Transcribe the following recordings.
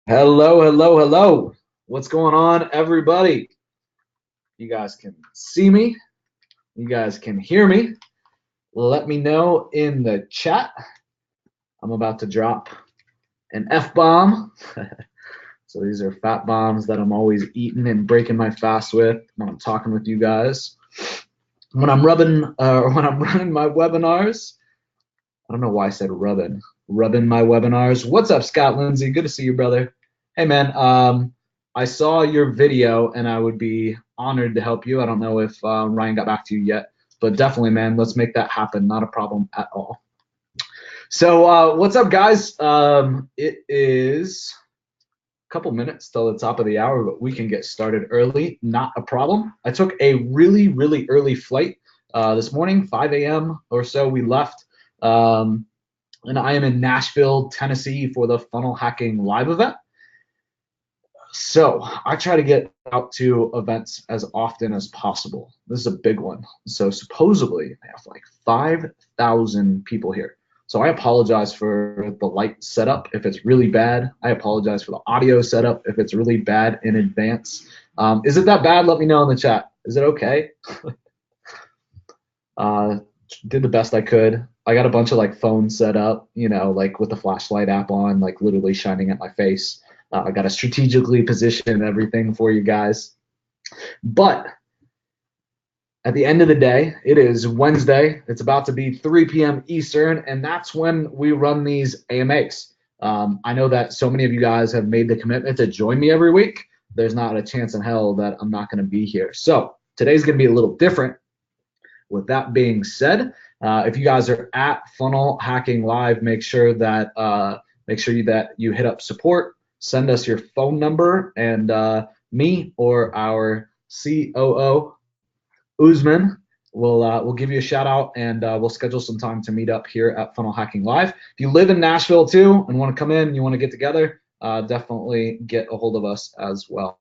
Hello, hello, hello. What's going on, everybody? You guys can see me. You guys can hear me. Let me know in the chat. I'm about to drop an F-bomb. So these are fat bombs that I'm always eating and breaking my fast with when I'm talking with you guys. When I'm running my webinars. I don't know why I said rubbing my webinars. What's up, Scott Lindsay? Good to see you, brother. Hey, man. I saw your video, and I would be honored to help you. I don't know if Ryan got back to you yet, but definitely, man, let's make that happen. Not a problem at all. So what's up, guys? It is a couple minutes till the top of the hour, but we can get started early. Not a problem. I took a really, really early flight this morning, 5 a.m. or so. We left. And I am in Nashville, Tennessee for the Funnel Hacking Live event. So I try to get out to events as often as possible. This is a big one. So supposedly they have like 5,000 people here. So I apologize for the light setup if it's really bad. I apologize for the audio setup if it's really bad in advance. Is it that bad? Let me know in the chat. Is it okay? Did the best I could. I got a bunch of like phones set up, you know, like with the flashlight app on, like literally shining at my face. I got to strategically position everything for you guys. But at the end of the day, it is Wednesday. It's about to be 3 p.m. Eastern, and that's when we run these AMAs. I know that so many of you guys have made the commitment to join me every week. There's not a chance in hell that I'm not going to be here. So today's going to be a little different. With that being said, if you guys are at Funnel Hacking Live, make sure that you hit up support, send us your phone number, and me or our COO Usman will give you a shout out, and we'll schedule some time to meet up here at Funnel Hacking Live. If you live in Nashville too and want to come in, you want to get together, definitely get a hold of us as well.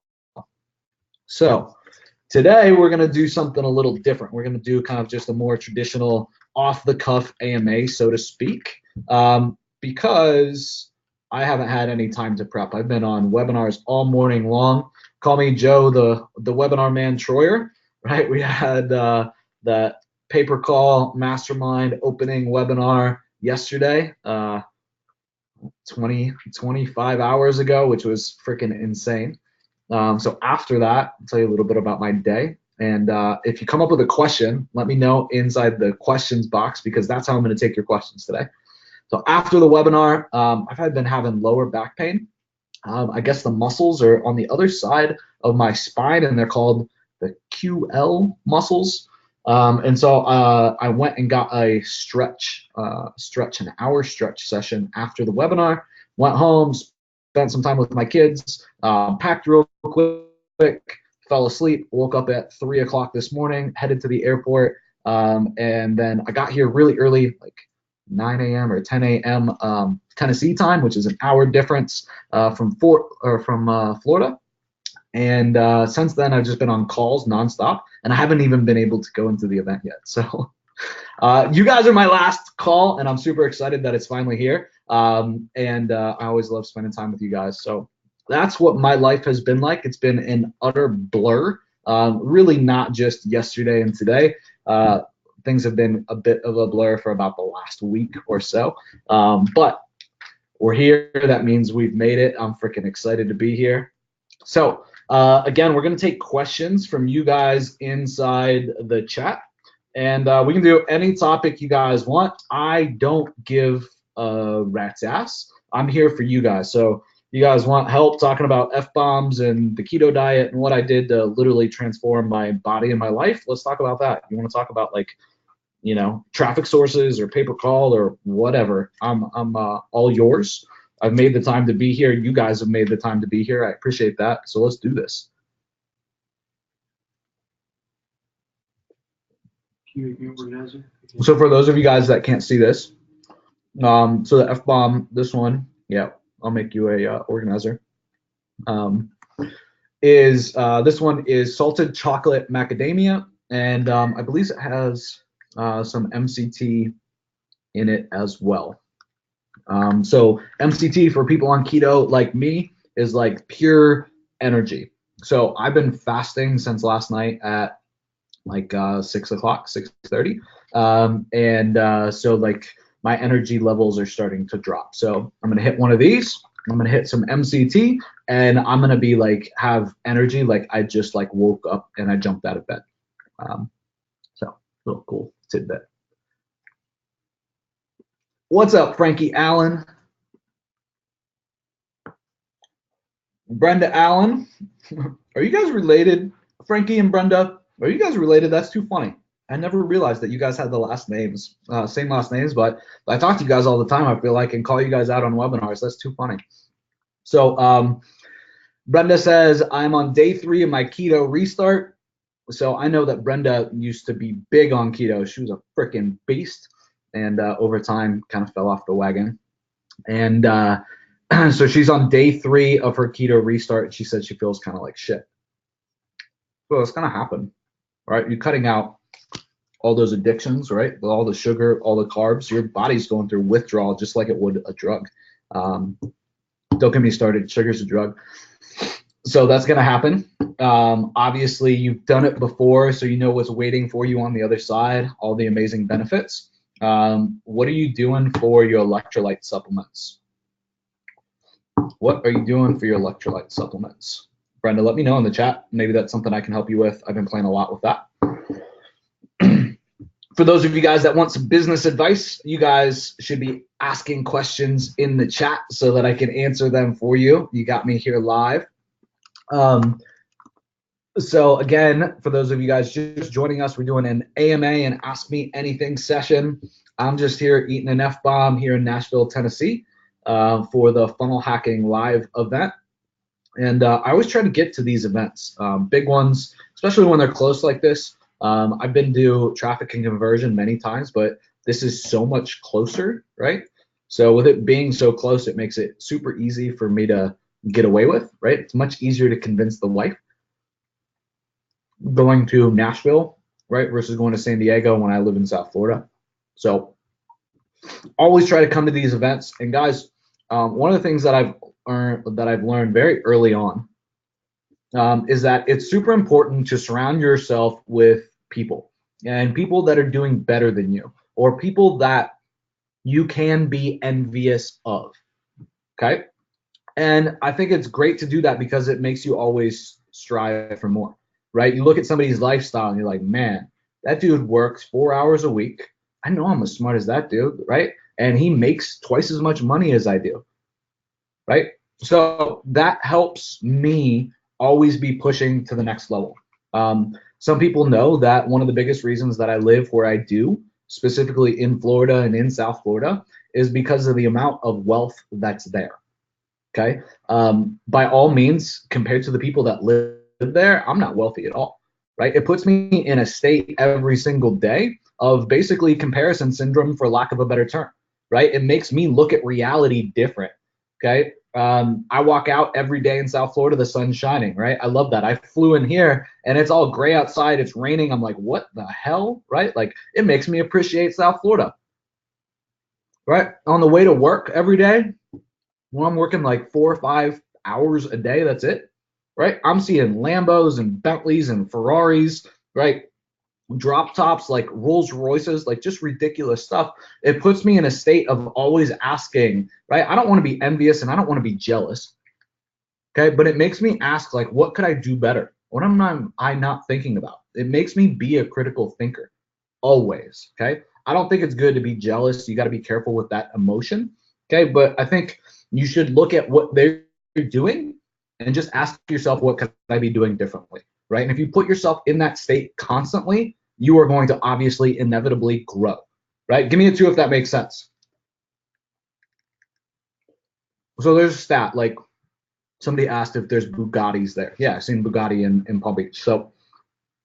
So today we're going to do something a little different. We're going to do kind of just a more traditional off-the-cuff AMA, so to speak, because I haven't had any time to prep. I've been on webinars all morning long. Call me Joe, the webinar man Troyer, right? We had that paper call mastermind opening webinar yesterday, 25 hours ago, which was freaking insane. So after that, I'll tell you a little bit about my day. And if you come up with a question, let me know inside the questions box, because that's how I'm going to take your questions today. So after the webinar, I've been having lower back pain. I guess the muscles are on the other side of my spine, and they're called the QL muscles. And so I went and got a an hour stretch session after the webinar. Went home, spent some time with my kids, packed real quick, fell asleep, woke up at 3 o'clock this morning, headed to the airport, and then I got here really early, like 9 a.m. or 10 a.m. Tennessee time, which is an hour difference from Florida. And since then, I've just been on calls nonstop, and I haven't even been able to go into the event yet. So you guys are my last call, and I'm super excited that it's finally here. And I always love spending time with you guys. So that's what my life has been like. It's been an utter blur. Really not just yesterday and today. Things have been a bit of a blur for about the last week or so. But we're here. That means we've made it. I'm freaking excited to be here. So again, we're going to take questions from you guys inside the chat. And we can do any topic you guys want. I don't give a rat's ass. I'm here for you guys. So you guys want help talking about F-bombs and the keto diet and what I did to literally transform my body and my life? Let's talk about that. You want to talk about, like, you know, traffic sources or pay per call or whatever? I'm all yours. I've made the time to be here. You guys have made the time to be here. I appreciate that. So let's do this. So for those of you guys that can't see this, so the F-bomb, this one, yeah, I'll make you a organizer. This one is salted chocolate macadamia, and I believe it has some MCT in it as well. So MCT for people on keto like me is like pure energy. So I've been fasting since last night at like 6 o'clock, 6:30, and so like my energy levels are starting to drop. So I'm gonna hit one of these. I'm gonna hit some MCT, and I'm gonna be like have energy like I just like woke up and I jumped out of bed. So little cool tidbit. What's up, Frankie Allen? Brenda Allen. Are you guys related? Frankie and Brenda, are you guys related? That's too funny. I never realized that you guys had the last names, same last names, but I talk to you guys all the time, I feel like, and call you guys out on webinars. That's too funny. So Brenda says, I'm on day 3 of my keto restart. So I know that Brenda used to be big on keto. She was a freaking beast, and over time kind of fell off the wagon. And so she's on day 3 of her keto restart, and she said she feels kind of like shit. So it's going to happen, right? You're cutting out all those addictions, right? With all the sugar, all the carbs, your body's going through withdrawal just like it would a drug. Don't get me started, sugar's a drug. So that's going to happen. Obviously, you've done it before, so you know what's waiting for you on the other side, all the amazing benefits. What are you doing for your electrolyte supplements? What are you doing for your electrolyte supplements? Brenda, let me know in the chat. Maybe that's something I can help you with. I've been playing a lot with that. For those of you guys that want some business advice, you guys should be asking questions in the chat so that I can answer them for you. You got me here live. So again, for those of you guys just joining us, we're doing an AMA and Ask Me Anything session. I'm just here eating an F-bomb here in Nashville, Tennessee, for the Funnel Hacking Live event. And I always try to get to these events, big ones, especially when they're close like this. I've been to traffic and conversion many times, but this is so much closer, right? So with it being so close, it makes it super easy for me to get away with, right? It's much easier to convince the wife going to Nashville, right, versus going to San Diego when I live in South Florida. So always try to come to these events. And guys, one of the things that I've learned very early on is that it's super important to surround yourself with people, and people that are doing better than you, or people that you can be envious of. Okay. And I think it's great to do that because it makes you always strive for more, right? You look at somebody's lifestyle and you're like, man, that dude works 4 hours a week. I know I'm as smart as that dude, right? And he makes twice as much money as I do, right? So that helps me always be pushing to the next level. Some people know that one of the biggest reasons that I live where I do, specifically in Florida and in South Florida, is because of the amount of wealth that's there. Okay. By all means, compared to the people that live there, I'm not wealthy at all, right? It puts me in a state every single day of basically comparison syndrome, for lack of a better term, right? It makes me look at reality different. Okay. I walk out every day in South Florida, the sun's shining, right? I love that. I flew in here and it's all gray outside. It's raining. I'm like, what the hell, right? Like, it makes me appreciate South Florida, right? On the way to work every day, when I'm working like 4 or 5 hours a day, that's it, right? I'm seeing Lambos and Bentleys and Ferraris, right? Drop tops, like Rolls Royces, like just ridiculous stuff. It puts me in a state of always asking, right? I don't want to be envious and I don't want to be jealous, okay? But it makes me ask, like, what could I do better? What am I not thinking about? It makes me be a critical thinker always, okay? I don't think it's good to be jealous. You got to be careful with that emotion, okay? But I think you should look at what they're doing and just ask yourself, what could I be doing differently, right? And if you put yourself in that state constantly, you are going to obviously inevitably grow, right? Give me a 2 if that makes sense. So there's a stat, like somebody asked if there's Bugattis there. Yeah, I've seen Bugatti in Palm Beach. So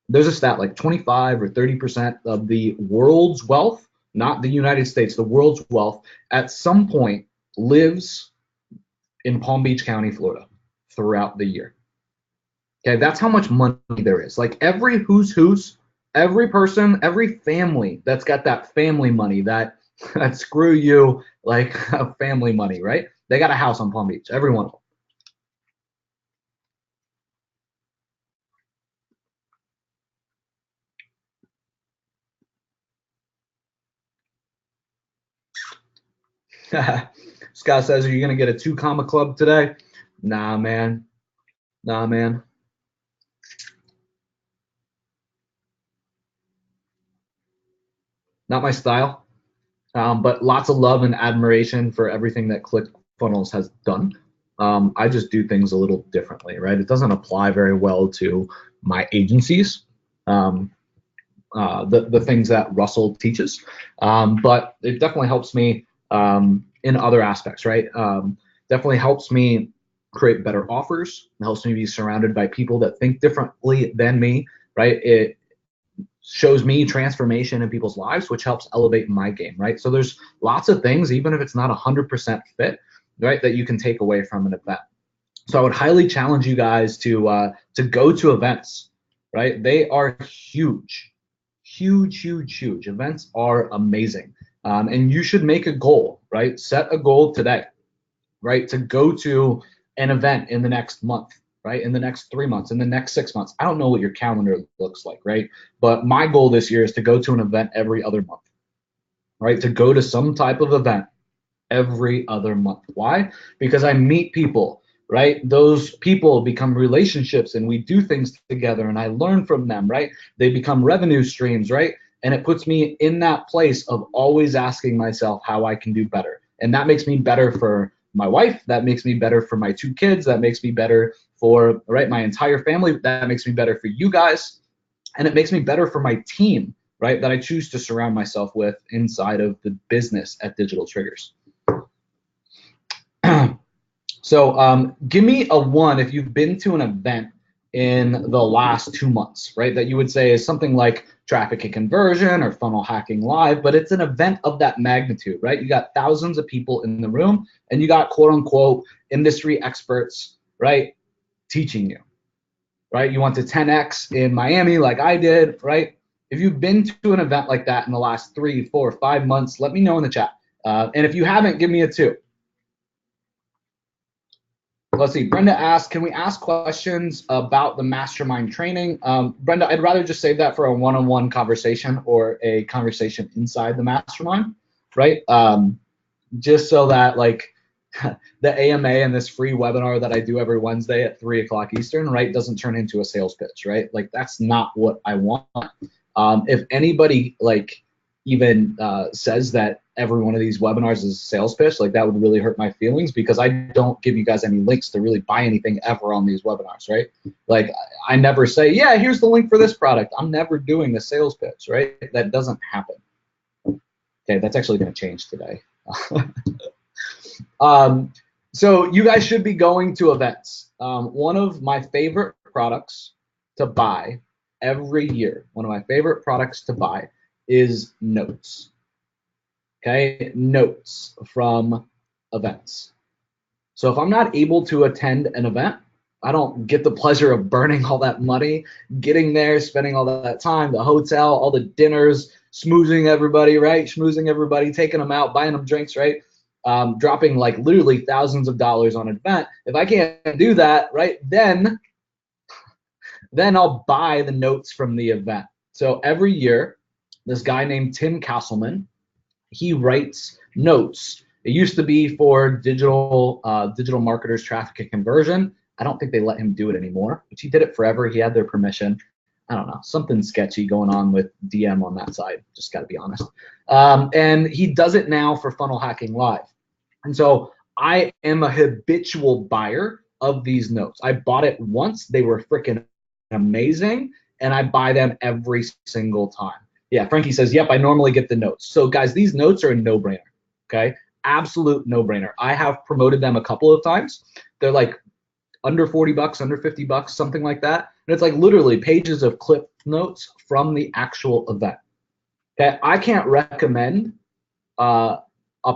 there's a stat like 25 or 30% of the world's wealth, not the United States, the world's wealth at some point lives in Palm Beach County, Florida throughout the year. Okay, that's how much money there is. Like every who's, every person, every family that's got that family money, that screw you, like family money, right? They got a house on Palm Beach, every one of them. Scott says, are you going to get a 2 comma club today? Nah, man. Nah, man. Not my style. But lots of love and admiration for everything that ClickFunnels has done. I just do things a little differently, right? It doesn't apply very well to my agencies, the things that Russell teaches, but it definitely helps me in other aspects, right? Definitely helps me create better offers. It helps me be surrounded by people that think differently than me, right? It shows me transformation in people's lives, which helps elevate my game, right? So there's lots of things, even if it's not 100% fit, right, that you can take away from an event. So I would highly challenge you guys to go to events, right? They are huge, huge, huge, huge. Events are amazing, and you should make a goal, right? Set a goal today, right, to go to an event in the next month, right, in the next 3 months, in the next 6 months. I don't know what your calendar looks like, right? But my goal this year is to go to an event every other month, right? To go to some type of event every other month. Why? Because I meet people, right? Those people become relationships and we do things together and I learn from them, right? They become revenue streams, right? And it puts me in that place of always asking myself how I can do better. And that makes me better for my wife. That makes me better for my 2 kids. That makes me better for, right, my entire family. That makes me better for you guys. And it makes me better for my team, right, that I choose to surround myself with inside of the business at Digital Triggers. So give me a 1 if you've been to an event in the last 2 months, right? That you would say is something like Traffic and Conversion or Funnel Hacking Live, but it's an event of that magnitude, right? You got thousands of people in the room and you got quote unquote industry experts, right, teaching you, right? You want to 10x in Miami like I did, right? If you've been to an event like that in the last 3, 4, 5 months, let me know in the chat. And if you haven't, give me a 2. Let's see. Brenda asked, can we ask questions about the mastermind training? Brenda, I'd rather just save that for a one-on-one conversation or a conversation inside the mastermind, right? Just so that like the AMA and this free webinar that I do every Wednesday at 3 o'clock Eastern, right, doesn't turn into a sales pitch, right? Like that's not what I want. If anybody like even says that every one of these webinars is a sales pitch, like that would really hurt my feelings because I don't give you guys any links to really buy anything ever on these webinars, right? Like I never say, yeah, here's the link for this product. I'm never doing a sales pitch, right? That doesn't happen. Okay, that's actually going to change today. So you guys should be going to events. One of my favorite products to buy every year, one of my favorite products to buy is notes. Okay, notes from events. So if I'm not able to attend an event, I don't get the pleasure of burning all that money, getting there, spending all that time, the hotel, all the dinners, schmoozing everybody, right? Schmoozing everybody, taking them out, buying them drinks, right? Dropping like literally thousands of dollars on an event. If I can't do that, right, then I'll buy the notes from the event. So every year, this guy named Tim Castleman, he writes notes. It used to be for digital marketers, traffic and conversion. I don't think they let him do it anymore, but he did it forever. He had their permission. I don't know, something sketchy going on with DM on that side, just got to be honest. And he does it now for Funnel Hacking Live. And so I am a habitual buyer of these notes. I bought it once. They were freaking amazing, and I buy them every single time. Yeah, Frankie says, yep, I normally get the notes. So guys, these notes are a no-brainer, okay? Absolute no-brainer. I have promoted them a couple of times. They're like under 40 bucks, under 50 bucks, something like that. And it's like literally pages of clip notes from the actual event. Okay, I can't recommend a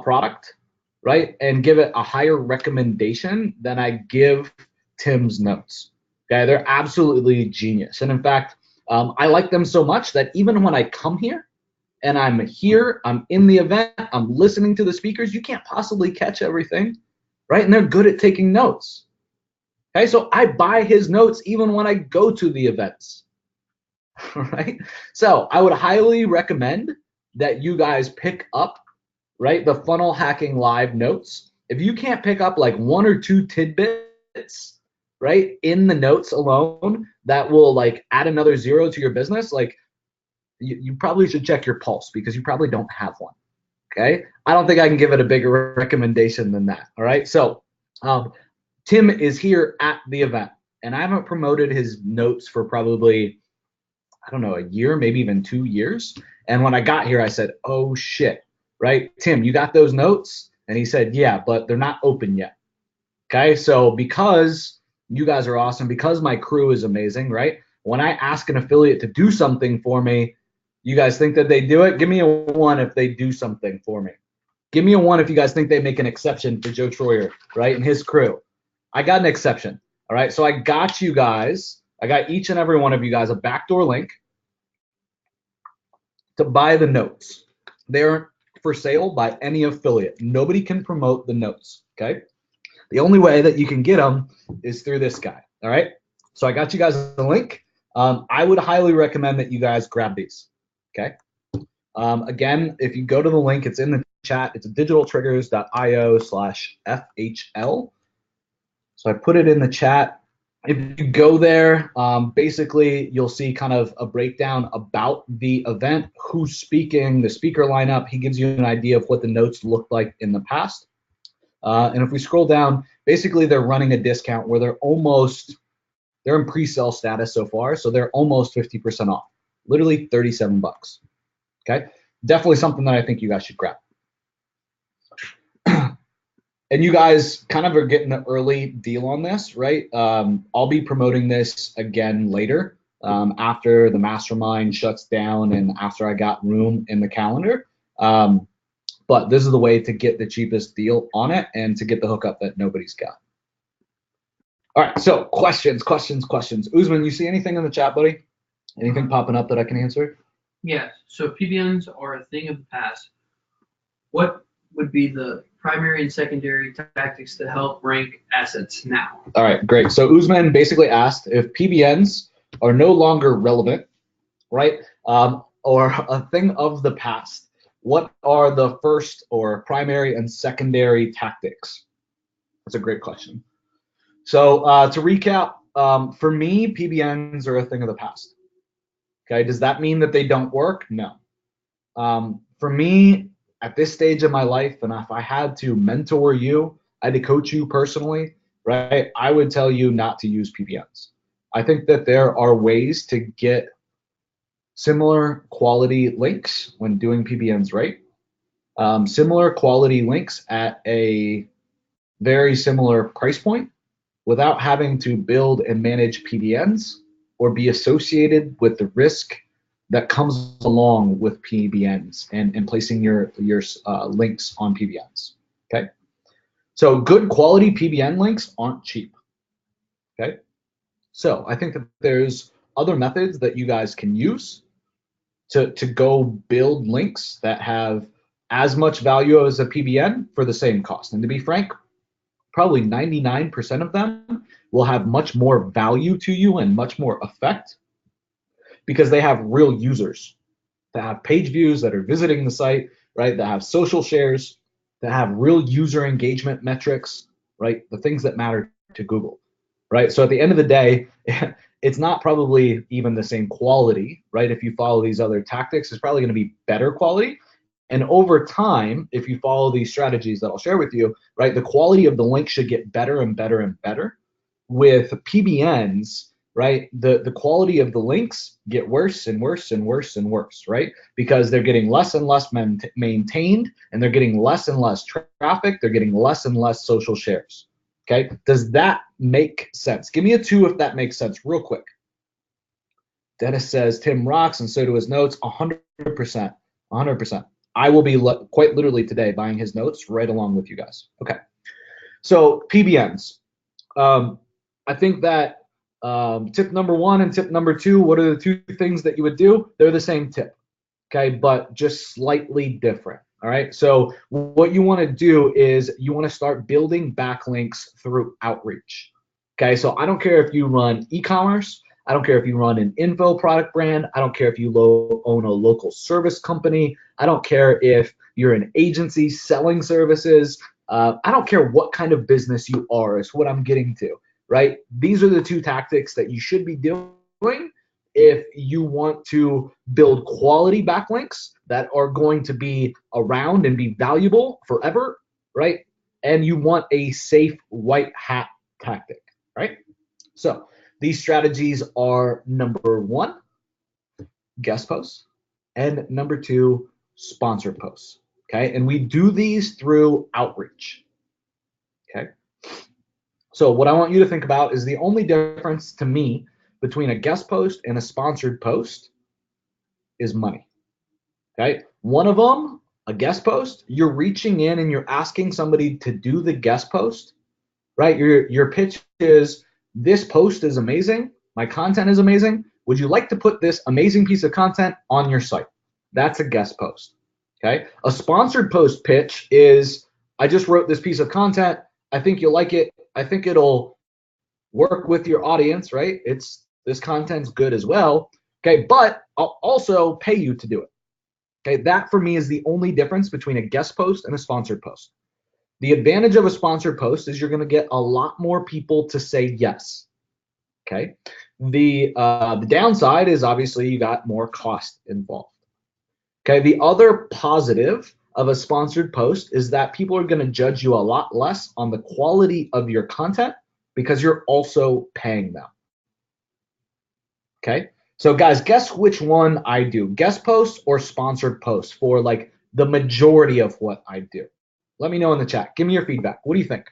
product, right, and give it a higher recommendation than I give Tim's notes. Okay, they're absolutely genius. And in fact, I like them so much that even when I come here and I'm here, I'm in the event, I'm listening to the speakers, you can't possibly catch everything, right? And they're good at taking notes. Okay, so I buy his notes even when I go to the events, right? So I would highly recommend that you guys pick up right? The funnel hacking live notes. If you can't pick up like one or two tidbits, right, in the notes alone that will like add another zero to your business, like you probably should check your pulse because you probably don't have one. Okay. I don't think I can give it a bigger recommendation than that. All right. So Tim is here at the event, and I haven't promoted his notes for probably, I don't know, a year, maybe even 2 years. And when I got here, I said, oh shit, right? Tim, you got those notes? And he said, yeah, but they're not open yet. Okay. So because you guys are awesome, because my crew is amazing, right? When I ask an affiliate to do something for me, you guys think that they do it? Give me a 1 if they do something for me. Give me a 1 if you guys think they make an exception for Joe Troyer, right, and his crew. I got an exception, all right? So I got you guys, I got each and every one of you guys a backdoor link to buy the notes. They're for sale by any affiliate. Nobody can promote the notes, okay? The only way that you can get them is through this guy, all right? So I got you guys a link. I would highly recommend that you guys grab these, okay? Again, if you go to the link, it's in the chat. It's digitaltriggers.io/FHL. So I put it in the chat. If you go there, basically you'll see kind of a breakdown about the event, who's speaking, the speaker lineup. He gives you an idea of what the notes looked like in the past. And if we scroll down, basically they're running a discount where they're in pre-sale status so far, so they're almost 50% off, literally 37 bucks. Okay, definitely something that I think you guys should grab. And you guys kind of are getting an early deal on this, right? I'll be promoting this again later after the mastermind shuts down and after I got room in the calendar. But this is the way to get the cheapest deal on it and to get the hookup that nobody's got. All right, so questions. Usman, you see anything in the chat, buddy? Anything popping up that I can answer? Yeah, so PBNs are a thing of the past. What would be the primary and secondary tactics to help rank assets now? All right, great. So Usman basically asked if PBNs are no longer relevant, right, or a thing of the past, what are the first or primary and secondary tactics? That's a great question. So to recap, for me, PBNs are a thing of the past. Okay, does that mean that they don't work? No. For me, at this stage of my life, and if I had to mentor you, I had to coach you personally, right, I would tell you not to use PBNs. I think that there are ways to get similar quality links when doing PBNs right. Similar quality links at a very similar price point without having to build and manage PBNs or be associated with the risk that comes along with PBNs and placing your links on PBNs. Okay, so good quality PBN links aren't cheap. Okay, so I think that there's other methods that you guys can use to go build links that have as much value as a PBN for the same cost. And to be frank, probably 99% of them will have much more value to you and much more effect because they have real users that have page views, that are visiting the site, right, that have social shares, that have real user engagement metrics, right, the things that matter to Google, right? So at the end of the day, it's not probably even the same quality, right? If you follow these other tactics, it's probably going to be better quality. And over time, if you follow these strategies that I'll share with you, right, the quality of the link should get better and better and better. With PBNs, right, the quality of the links get worse and worse and worse and worse, right? Because they're getting less and less maintained, and they're getting less and less traffic. They're getting less and less social shares. Okay, does that make sense? Give me a 2 if that makes sense, real quick. Dennis says Tim rocks, and so do his notes. 100%, 100%. I will be quite literally today buying his notes right along with you guys. Okay, so PBNs. I think that tip number 1 and tip number 2, what are the 2 things that you would do? They're the same tip, okay, but just slightly different. All right, so what you want to do is you want to start building backlinks through outreach. Okay, so I don't care if you run e-commerce, I don't care if you run an info product brand. I don't care if you own a local service company. I don't care if you're an agency selling services. I don't care what kind of business you are, is what I'm getting to, right? These are the two tactics that you should be doing if you want to build quality backlinks that are going to be around and be valuable forever, right? And you want a safe white hat tactic, right? So these strategies are number one, guest posts, and number two, sponsored posts. Okay, and we do these through outreach. Okay, so what I want you to think about is the only difference to me between a guest post and a sponsored post is money. Okay, one of them, a guest post, you're reaching in and you're asking somebody to do the guest post, right? Your pitch is, this post is amazing, my content is amazing, would you like to put this amazing piece of content on your site? That's a guest post. Okay, a sponsored post pitch is, I just wrote this piece of content, I think you'll like it, I think it'll work with your audience, right? This content's good as well, okay, but I'll also pay you to do it. Okay, that for me is the only difference between a guest post and a sponsored post. The advantage of a sponsored post is you're going to get a lot more people to say yes. Okay, the downside is obviously you got more cost involved. Okay, the other positive of a sponsored post is that people are going to judge you a lot less on the quality of your content because you're also paying them. Okay, so guys, guess which one I do, guest posts or sponsored posts for like the majority of what I do. Let me know in the chat. Give me your feedback. What do you think?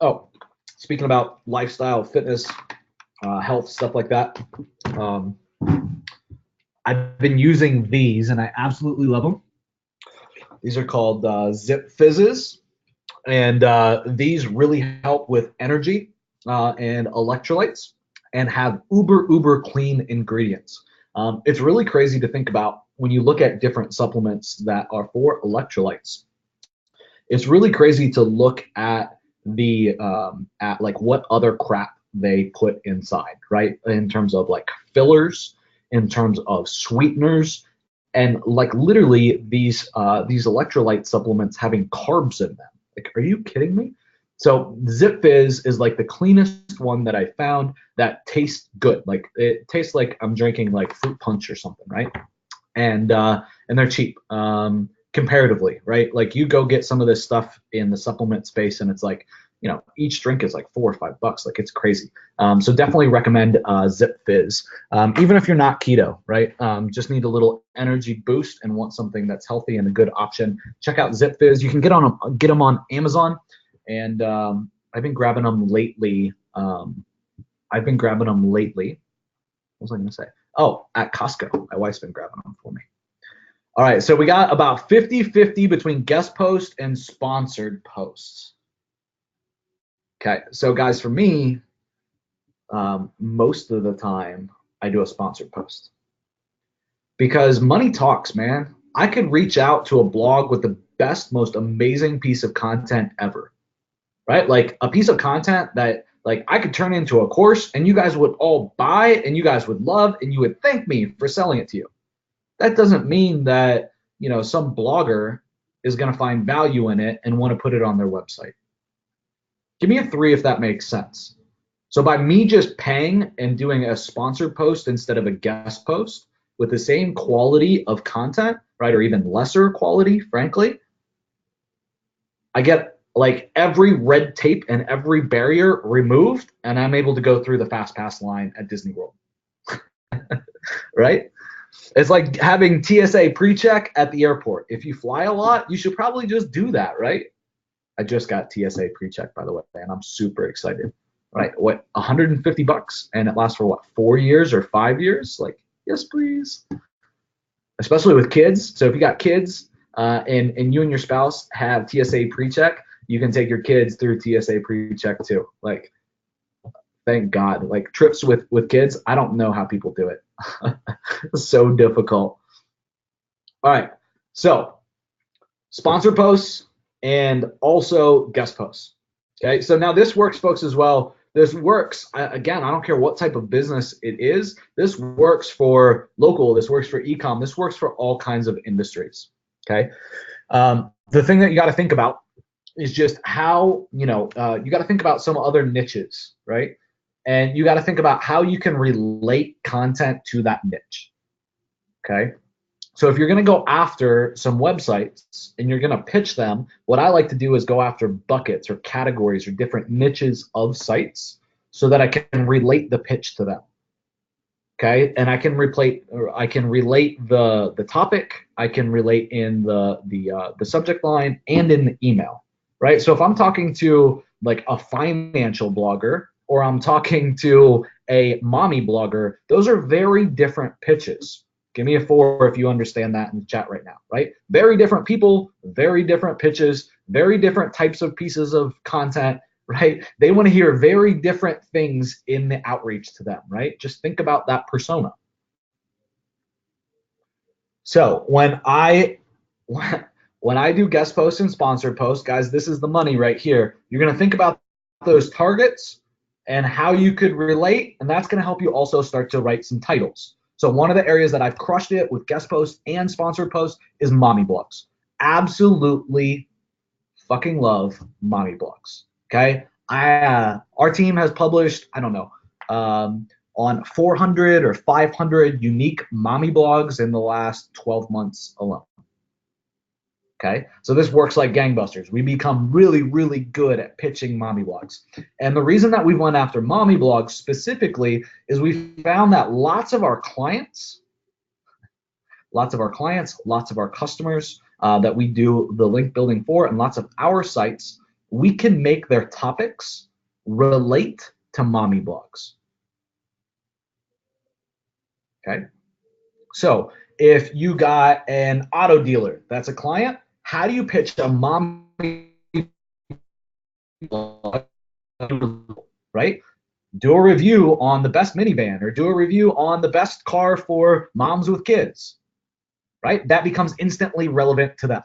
Oh, speaking about lifestyle, fitness, health, stuff like that. I've been using these and I absolutely love them. These are called Zip Fizzes, and these really help with energy and electrolytes and have uber clean ingredients. It's really crazy to think about when you look at different supplements that are for electrolytes. It's really crazy to look at the at like what other crap they put inside, right? In terms of like fillers, in terms of sweeteners, and like literally these electrolyte supplements having carbs in them. Like, are you kidding me? So Zip Fizz is like the cleanest one that I found that tastes good. Like it tastes like I'm drinking like fruit punch or something, right? And they're cheap comparatively, right? Like you go get some of this stuff in the supplement space and it's like, you know, each drink is like $4 or $5. Like it's crazy. So definitely recommend Zip Fizz. Even if you're not keto, right? Just need a little energy boost and want something that's healthy and a good option. Check out Zip Fizz. You can get them on Amazon, and I've been grabbing them lately. What was I gonna say? Oh, at Costco. My wife's been grabbing them for me. All right, so we got about 50-50 between guest post and sponsored posts. Okay, so guys, for me, most of the time I do a sponsored post because money talks, man. I could reach out to a blog with the best, most amazing piece of content ever, right? Like a piece of content that like I could turn into a course and you guys would all buy and you guys would love and you would thank me for selling it to you. That doesn't mean that, you know, some blogger is going to find value in it and want to put it on their website. Give me a 3 if that makes sense. So by me just paying and doing a sponsored post instead of a guest post with the same quality of content, right, or even lesser quality, frankly, I get like every red tape and every barrier removed, and I'm able to go through the fast pass line at Disney World. Right? It's like having TSA pre-check at the airport. If you fly a lot, you should probably just do that, right? I just got TSA pre-check, by the way, and I'm super excited. Right? What, $150, and it lasts for what, 4 years or 5 years? Like, yes, please. Especially with kids. So if you got kids and you and your spouse have TSA pre-check, you can take your kids through TSA pre-check too. Like, thank God. Like trips with kids, I don't know how people do it. It's so difficult. All right. So sponsored posts and also guest posts. Okay, so now this works, folks, as well. This works, again, I don't care what type of business it is. This works for local, this works for e-com, this works for all kinds of industries. Okay, the thing that you got to think about is just how, you got to think about some other niches, right? And you got to think about how you can relate content to that niche. Okay, so if you're going to go after some websites and you're going to pitch them, what I like to do is go after buckets or categories or different niches of sites so that I can relate the pitch to them. Okay, and I can relate the topic, I can relate in the subject line and in the email, right? So if I'm talking to like a financial blogger or I'm talking to a mommy blogger, those are very different pitches. Give me a 4 if you understand that in the chat right now, right? Very different people, very different pitches, very different types of pieces of content, right? They want to hear very different things in the outreach to them, right? Just think about that persona. So when I do guest posts and sponsored posts, guys, this is the money right here. You're going to think about those targets and how you could relate, and that's going to help you also start to write some titles. So one of the areas that I've crushed it with guest posts and sponsored posts is mommy blogs. Absolutely fucking love mommy blogs. Okay, our team has published, I don't know, on 400 or 500 unique mommy blogs in the last 12 months alone. Okay, so this works like gangbusters. We become really, really good at pitching mommy blogs. And the reason that we went after mommy blogs specifically is we found that lots of our clients, lots of our customers that we do the link building for, and lots of our sites, we can make their topics relate to mommy blogs. Okay, so if you got an auto dealer that's a client, how do you pitch a mommy blog, right? Do a review on the best minivan or do a review on the best car for moms with kids, right? That becomes instantly relevant to them.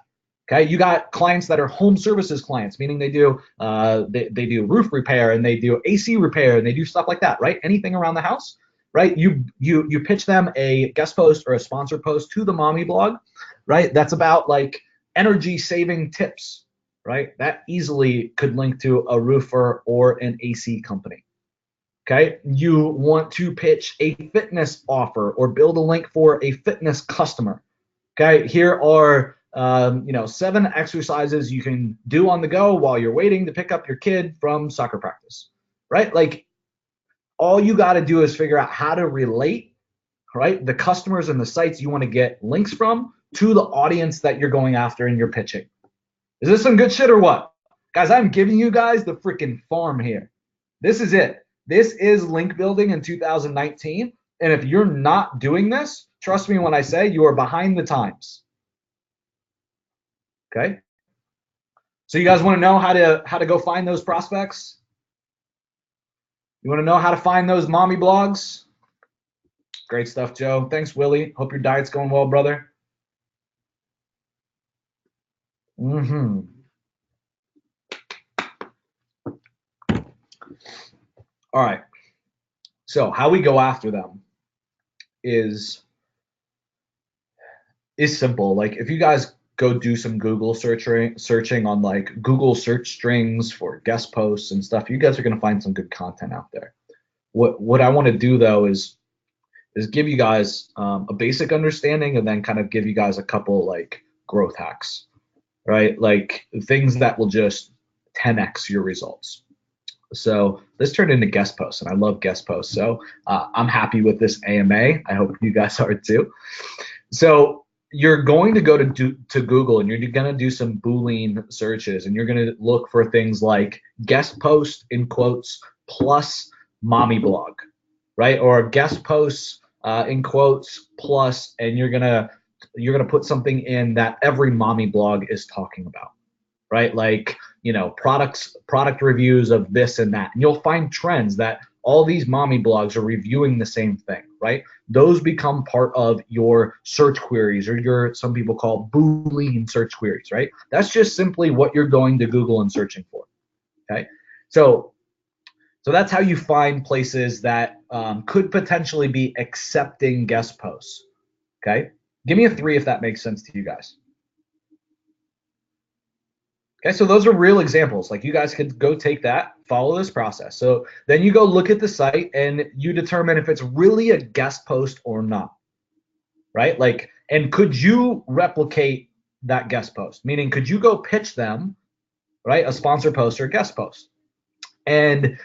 Okay, you got clients that are home services clients, meaning they do roof repair and they do AC repair and they do stuff like that, right? Anything around the house, right? You pitch them a guest post or a sponsored post to the mommy blog, right? That's about like energy saving tips, right? That easily could link to a roofer or an AC company. Okay, you want to pitch a fitness offer or build a link for a fitness customer. Okay, here are 7 exercises you can do on the go while you're waiting to pick up your kid from soccer practice, right? Like all you got to do is figure out how to relate, right, the customers and the sites you want to get links from to the audience that you're going after and you're pitching. Is this some good shit or what? Guys, I'm giving you guys the freaking farm here. This is it. This is link building in 2019. And if you're not doing this, trust me when I say you are behind the times. Okay? So you guys want to know how to go find those prospects? You want to know how to find those mommy blogs? Great stuff, Joe. Thanks, Willie. Hope your diet's going well, brother. All right. So how we go after them is simple. Like if you guys go do some Google searching on like Google search strings for guest posts and stuff, you guys are gonna find some good content out there. What I want to do though is give you guys a basic understanding and then kind of give you guys a couple like growth hacks, right? Like things that will just 10x your results. So this turned into guest posts, and I love guest posts. So I'm happy with this AMA. I hope you guys are too. So you're going to go to Google, and you're going to do some Boolean searches, and you're going to look for things like guest post in quotes plus mommy blog, right? Or guest posts in quotes plus, and you're gonna put something in that every mommy blog is talking about, right? Like, product reviews of this and that. And you'll find trends that all these mommy blogs are reviewing the same thing, right? Those become part of your search queries, or some people call Boolean search queries, right? That's just simply what you're going to Google and searching for, okay? So that's how you find places that could potentially be accepting guest posts. Okay, give me a 3 if that makes sense to you guys. Okay, so those are real examples. Like you guys could go take that, follow this process. So then you go look at the site and you determine if it's really a guest post or not, right? Like, and could you replicate that guest post? Meaning, could you go pitch them, right, a sponsor post or a guest post? And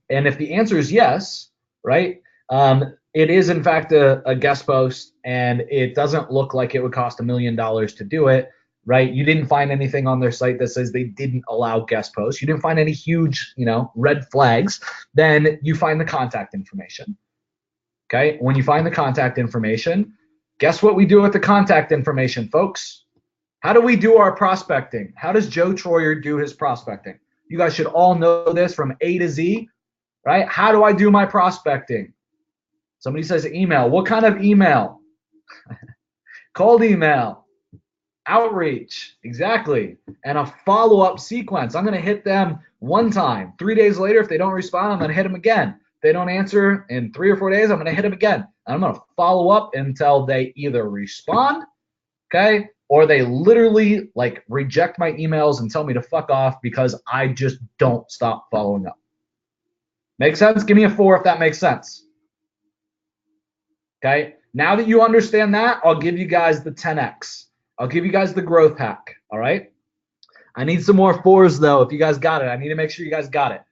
if the answer is yes, right, it is in fact a guest post, and it doesn't look like it would cost $1 million to do it, right? You didn't find anything on their site that says they didn't allow guest posts. You didn't find any huge, red flags. Then you find the contact information. Okay, when you find the contact information, guess what we do with the contact information, folks? How do we do our prospecting? How does Joe Troyer do his prospecting? You guys should all know this from A to Z, right? How do I do my prospecting? Somebody says email. What kind of email? Cold email, outreach, exactly, and a follow-up sequence. I'm going to hit them one time. 3 days later, if they don't respond, I'm going to hit them again. If they don't answer in 3 or 4 days, I'm going to hit them again. And I'm going to follow up until they either respond, okay, or they literally like reject my emails and tell me to fuck off because I just don't stop following up. Make sense? Give me a 4 if that makes sense. Okay, now that you understand that, I'll give you guys the 10x. I'll give you guys the growth hack, all right? I need some more 4s though. If you guys got it, I need to make sure you guys got it.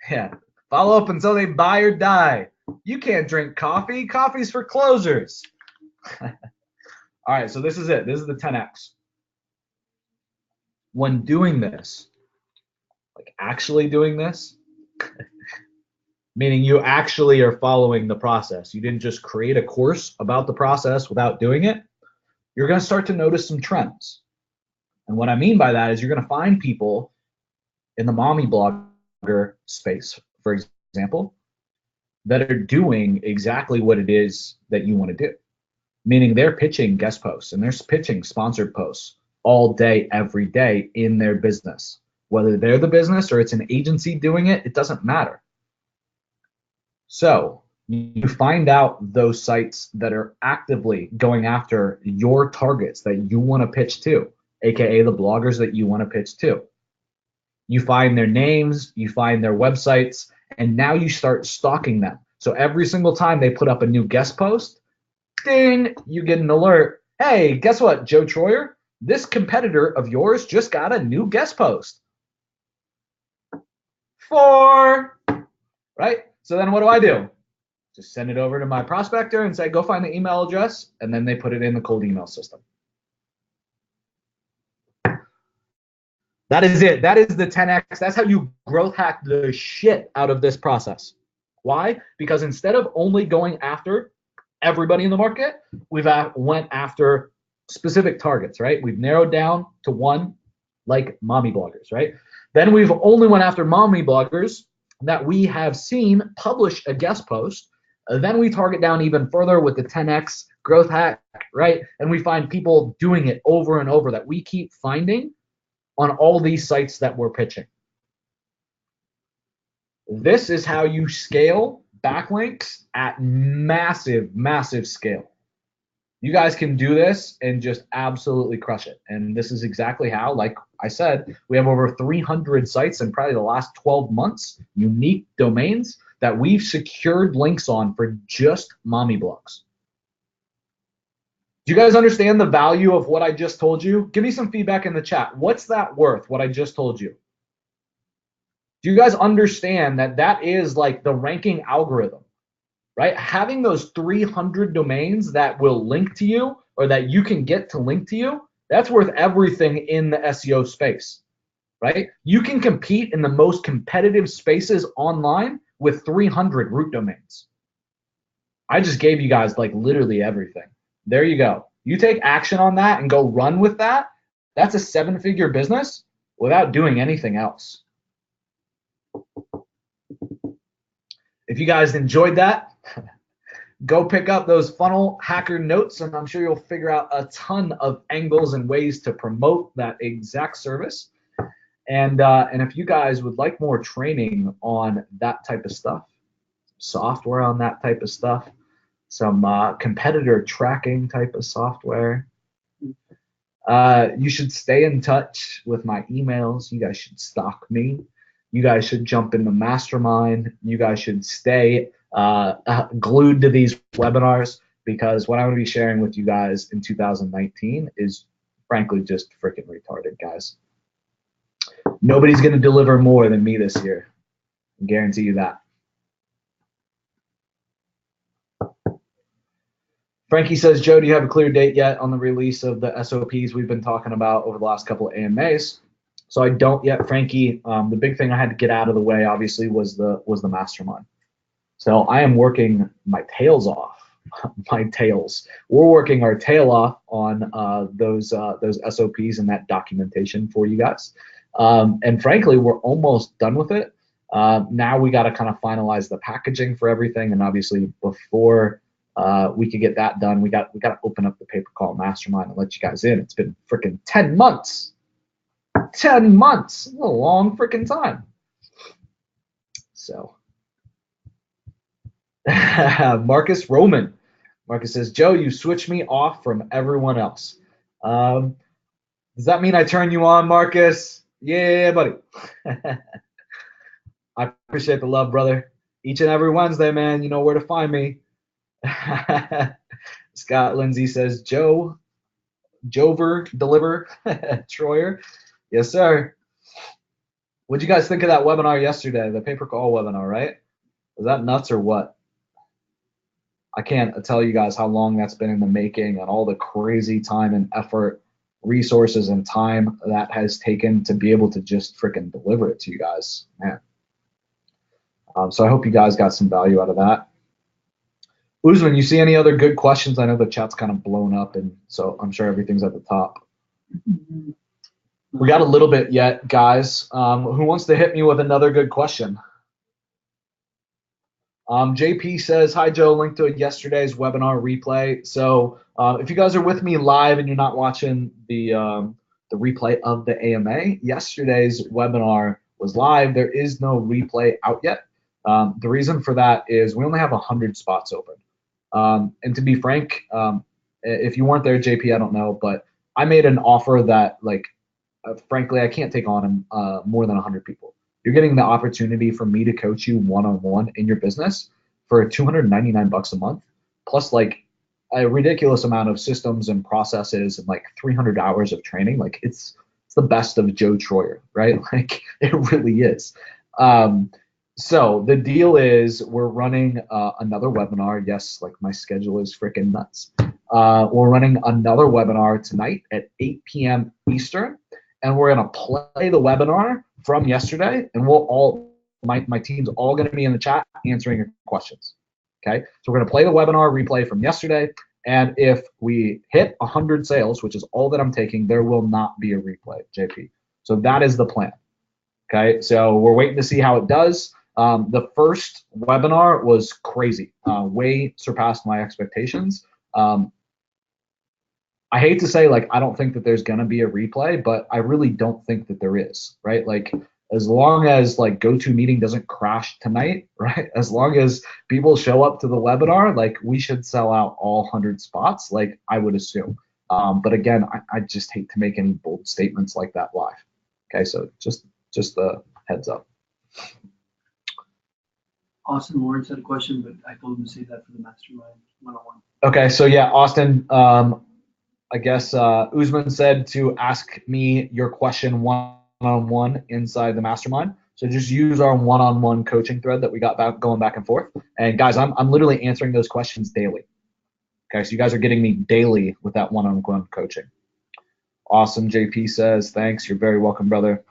Yeah, follow up until they buy or die. You can't drink coffee. Coffee's for closers. All right, so this is it. This is the 10x. When doing this, like actually doing this, meaning you actually are following the process. You didn't just create a course about the process without doing it. You're going to start to notice some trends. And what I mean by that is you're going to find people in the mommy blogger space, for example, that are doing exactly what it is that you want to do. Meaning they're pitching guest posts and they're pitching sponsored posts all day, every day in their business. Whether they're the business or it's an agency doing it, it doesn't matter. So you find out those sites that are actively going after your targets that you want to pitch to, aka the bloggers that you want to pitch to. You find their names, you find their websites, and now you start stalking them. So every single time they put up a new guest post, ding, you get an alert. Hey, guess what, Joe Troyer? This competitor of yours just got a new guest post. 4, right? So then what do? Just send it over to my prospector and say, go find the email address, and then they put it in the cold email system. That is it. That is the 10x. That's how you growth hack the shit out of this process. Why? Because instead of only going after everybody in the market, we've went after specific targets, right? We've narrowed down to one, like mommy bloggers, right? Then we've only went after mommy bloggers that we have seen publish a guest post. Then we target down even further with the 10x growth hack, right? And we find people doing it over and over that we keep finding on all these sites that we're pitching. This is how you scale backlinks at massive, massive scale. You guys can do this and just absolutely crush it. And this is exactly how, like I said, we have over 300 sites in probably the last 12 months, unique domains that we've secured links on for just mommy blogs. Do you guys understand the value of what I just told you? Give me some feedback in the chat. What's that worth, what I just told you? Do you guys understand that that is like the ranking algorithm, right? Having those 300 domains that will link to you or that you can get to link to you, that's worth everything in the SEO space, right? You can compete in the most competitive spaces online with 300 root domains. I just gave you guys like literally everything. There you go. You take action on that and go run with that. That's a 7-figure business without doing anything else. If you guys enjoyed that, go pick up those funnel hacker notes, and I'm sure you'll figure out a ton of angles and ways to promote that exact service. And if you guys would like more training on that type of stuff, software on that type of stuff, some competitor tracking type of software, you should stay in touch with my emails. You guys should stalk me. You guys should jump in the mastermind. You guys should stay glued to these webinars, because what I'm going to be sharing with you guys in 2019 is frankly just freaking retarded, guys. Nobody's going to deliver more than me this year. I guarantee you that. Frankie says, Joe, do you have a clear date yet on the release of the SOPs we've been talking about over the last couple of AMAs? So I don't yet, Frankie. The big thing I had to get out of the way, obviously, was the mastermind. So I am working my tails off. My tails. We're working our tail off on those SOPs and that documentation for you guys. And frankly, we're almost done with it. Now we got to kind of finalize the packaging for everything, and obviously before we could get that done, we got to open up the pay per call mastermind and let you guys in. It's been freaking 10 months. 10 months. That's a long freaking time. So Marcus Roman. Marcus says, Joe, you switch me off from everyone else. Does that mean I turn you on, Marcus? Yeah, buddy. I appreciate the love, brother. Each and every Wednesday, man, you know where to find me. Scott Lindsay says, Joe, Jover, deliver, Troyer. Yes, sir. What'd you guys think of that webinar yesterday, the pay-per-call webinar, right? Was that nuts or what? I can't tell you guys how long that's been in the making and all the crazy time and effort, resources and time that has taken to be able to just freaking deliver it to you guys, man. So I hope you guys got some value out of that. Usman, you see any other good questions? I know the chat's kind of blown up, and so I'm sure everything's at the top. We got a little bit yet, guys. Who wants to hit me with another good question? JP says, hi, Joe, link to yesterday's webinar replay. So if you guys are with me live and you're not watching the replay of the AMA, yesterday's webinar was live. There is no replay out yet. The reason for that is we only have 100 spots open. And to be frank, if you weren't there, JP, I don't know, but I made an offer that, like, frankly, I can't take on more than 100 people. You're getting the opportunity for me to coach you one-on-one in your business for $299 a month, plus like a ridiculous amount of systems and processes and like 300 hours of training. Like it's the best of Joe Troyer, right? Like it really is. So the deal is we're running another webinar. Yes, like my schedule is freaking nuts. We're running another webinar tonight at 8 p.m. Eastern, and we're gonna play the webinar from yesterday, and we'll all my team's all gonna be in the chat answering your questions. Okay, so we're gonna play the webinar replay from yesterday, and if we hit 100 sales, which is all that I'm taking, there will not be a replay, JP. So that is the plan. Okay, so we're waiting to see how it does. The first webinar was crazy, way surpassed my expectations. I hate to say, like, I don't think that there's gonna be a replay, but I really don't think that there is, right? Like, as long as like GoToMeeting doesn't crash tonight, right? As long as people show up to the webinar, like we should sell out all 100 spots, like I would assume. But again, I just hate to make any bold statements like that live. Okay, so just the heads up. Austin Lawrence had a question, but I told him to say that for the mastermind one-on-one. Okay, so yeah, Austin, I guess Usman said to ask me your question one-on-one inside the mastermind. So just use our one-on-one coaching thread that we got going back and forth. And guys, I'm literally answering those questions daily. Okay, so you guys are getting me daily with that one-on-one coaching. Awesome, JP says, thanks. You're very welcome, brother.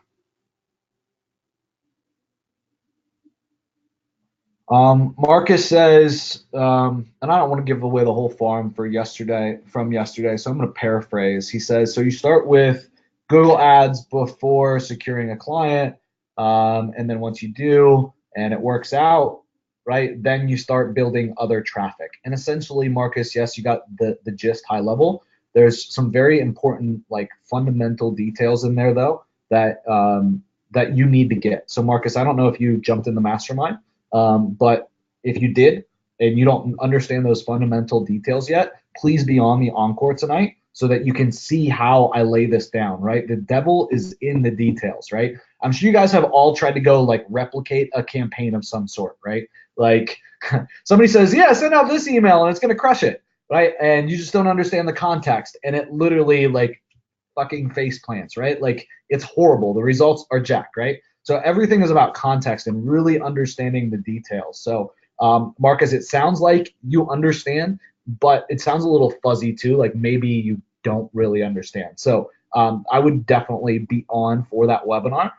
Marcus says, and I don't want to give away the whole farm from yesterday, so I'm going to paraphrase. He says, so you start with Google Ads before securing a client, and then once you do, and it works out, right, then you start building other traffic. And essentially, Marcus, yes, you got the gist high level. There's some very important, like, fundamental details in there, though, that that you need to get. So Marcus, I don't know if you jumped in the mastermind, but if you did and you don't understand those fundamental details yet, please be on the encore tonight so that you can see how I lay this down, right? The devil is in the details, right? I'm sure you guys have all tried to go like replicate a campaign of some sort, right? Like somebody says, yeah, send out this email and it's going to crush it, right? And you just don't understand the context. And it literally like fucking face plants, right? Like it's horrible. The results are jacked, right? So everything is about context and really understanding the details. So Marcus, it sounds like you understand, but it sounds a little fuzzy too. Like maybe you don't really understand. So I would definitely be on for that webinar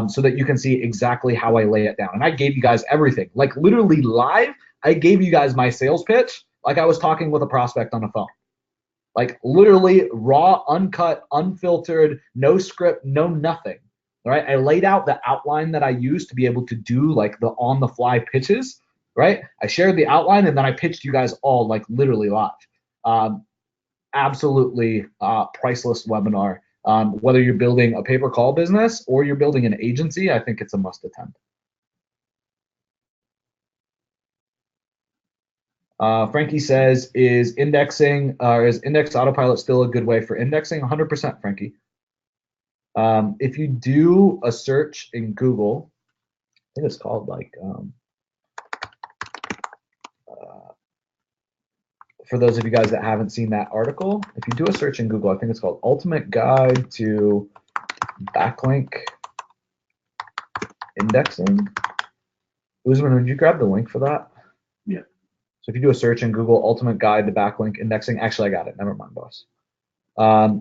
so that you can see exactly how I lay it down. And I gave you guys everything, like literally live. I gave you guys my sales pitch like I was talking with a prospect on the phone. Like literally raw, uncut, unfiltered, no script, no nothing. All right. I laid out the outline that I used to be able to do like the on the fly pitches. Right. I shared the outline and then I pitched you guys all like literally live. Absolutely priceless webinar. Whether you're building a pay-per-call business or you're building an agency, I think it's a must attend. Frankie says, is index autopilot still a good way for indexing? 100%, Frankie. If you do a search in Google, I think it's called like, for those of you guys that haven't seen that article, if you do a search in Google, I think it's called Ultimate Guide to Backlink Indexing. Usman, would you grab the link for that? Yeah. So if you do a search in Google, Ultimate Guide to Backlink Indexing, actually I got it, never mind, boss.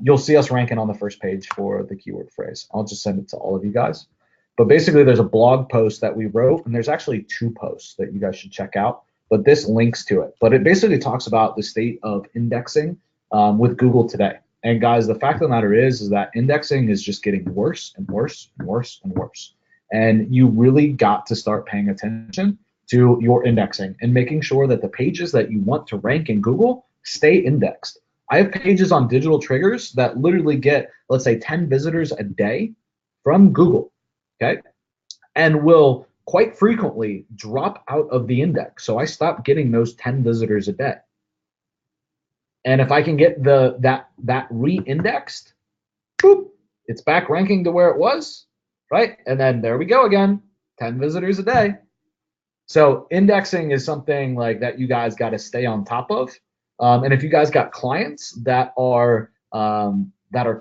You'll see us ranking on the first page for the keyword phrase. I'll just send it to all of you guys. But basically there's a blog post that we wrote, and there's actually 2 posts that you guys should check out, but this links to it. But it basically talks about the state of indexing with Google today. And guys, the fact of the matter is that indexing is just getting worse and worse and worse and worse. And you really got to start paying attention to your indexing and making sure that the pages that you want to rank in Google stay indexed. I have pages on digital triggers that literally get, let's say, 10 visitors a day from Google, okay? And will quite frequently drop out of the index. So I stopped getting those 10 visitors a day. And if I can get that re-indexed, boop, it's back ranking to where it was, right? And then there we go again, 10 visitors a day. So indexing is something like that you guys got to stay on top of. And if you guys got clients that are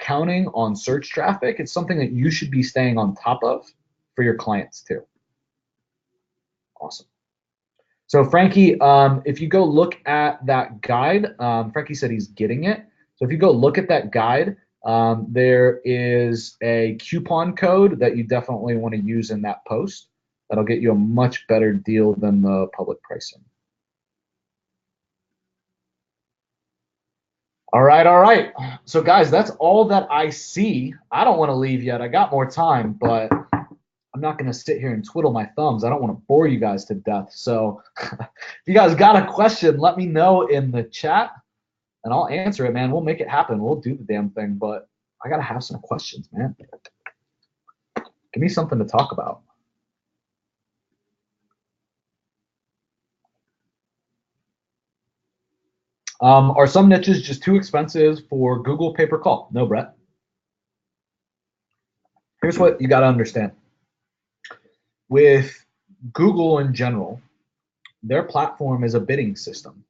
counting on search traffic, it's something that you should be staying on top of for your clients too. Awesome. So Frankie, if you go look at that guide, Frankie said he's getting it. So if you go look at that guide, there is a coupon code that you definitely want to use in that post. That'll get you a much better deal than the public pricing. All right. So guys, that's all that I see. I don't want to leave yet. I got more time, but I'm not going to sit here and twiddle my thumbs. I don't want to bore you guys to death. So if you guys got a question, let me know in the chat and I'll answer it, man. We'll make it happen. We'll do the damn thing, but I got to have some questions, man. Give me something to talk about. Are some niches just too expensive for Google pay-per-call? No, Brett. Here's what you got to understand. With Google in general, their platform is a bidding system.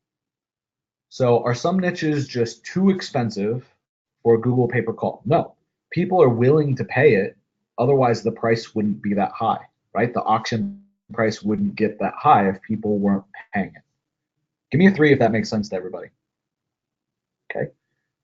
So are some niches just too expensive for Google pay-per-call? No. People are willing to pay it. Otherwise, the price wouldn't be that high, right? The auction price wouldn't get that high if people weren't paying it. Give me a 3 if that makes sense to everybody. Okay.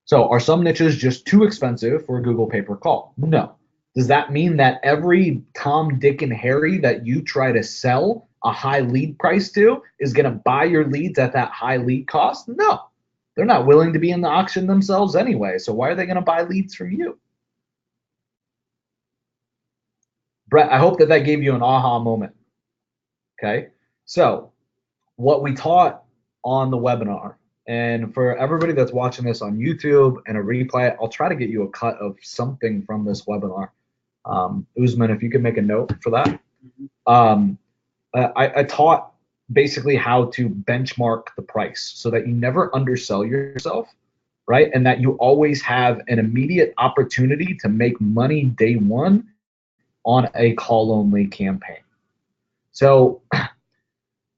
So are some niches just too expensive for Google pay-per-call? No. Does that mean that every Tom, Dick, and Harry that you try to sell a high lead price to is going to buy your leads at that high lead cost? No. They're not willing to be in the auction themselves anyway. So why are they going to buy leads from you? Brett, I hope that gave you an aha moment. Okay. So what we taught on the webinar, and for everybody that's watching this on YouTube and a replay, I'll try to get you a cut of something from this webinar. Usman, if you could make a note for that. Um, I taught basically how to benchmark the price so that you never undersell yourself, right? And that you always have an immediate opportunity to make money day one on a call only campaign. So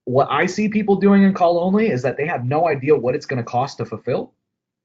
what I see people doing in call only is that they have no idea what it's going to cost to fulfill,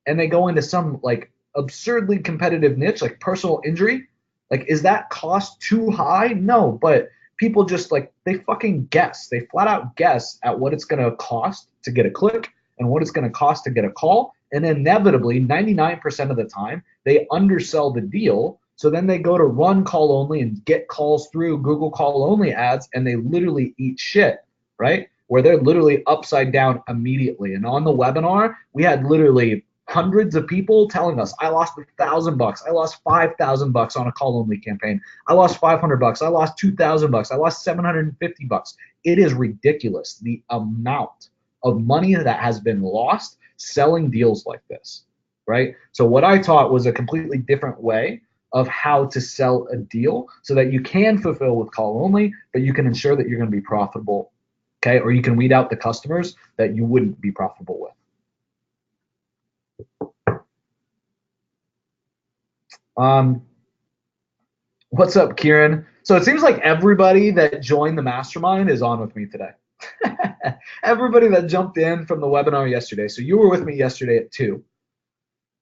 and they go into some like absurdly competitive niche like personal injury. Like, is that cost too high? No, but people just like they fucking guess. They flat out guess at what it's going to cost to get a click and what it's going to cost to get a call, and inevitably 99% of the time they undersell the deal. So then they go to run call only and get calls through Google call only ads, and they literally eat shit, right? Where they're literally upside down immediately. And on the webinar, we had literally hundreds of people telling us, I lost $1,000, I lost $5,000 on a call only campaign, I lost $500, I lost $2,000, I lost $750. It is ridiculous the amount of money that has been lost selling deals like this, right? So what I taught was a completely different way of how to sell a deal so that you can fulfill with call only, but you can ensure that you're going to be profitable, okay? Or you can weed out the customers that you wouldn't be profitable with. What's up, Kieran? So it seems like everybody that joined the mastermind is on with me today. Everybody that jumped in from the webinar yesterday. So you were with me yesterday at 2,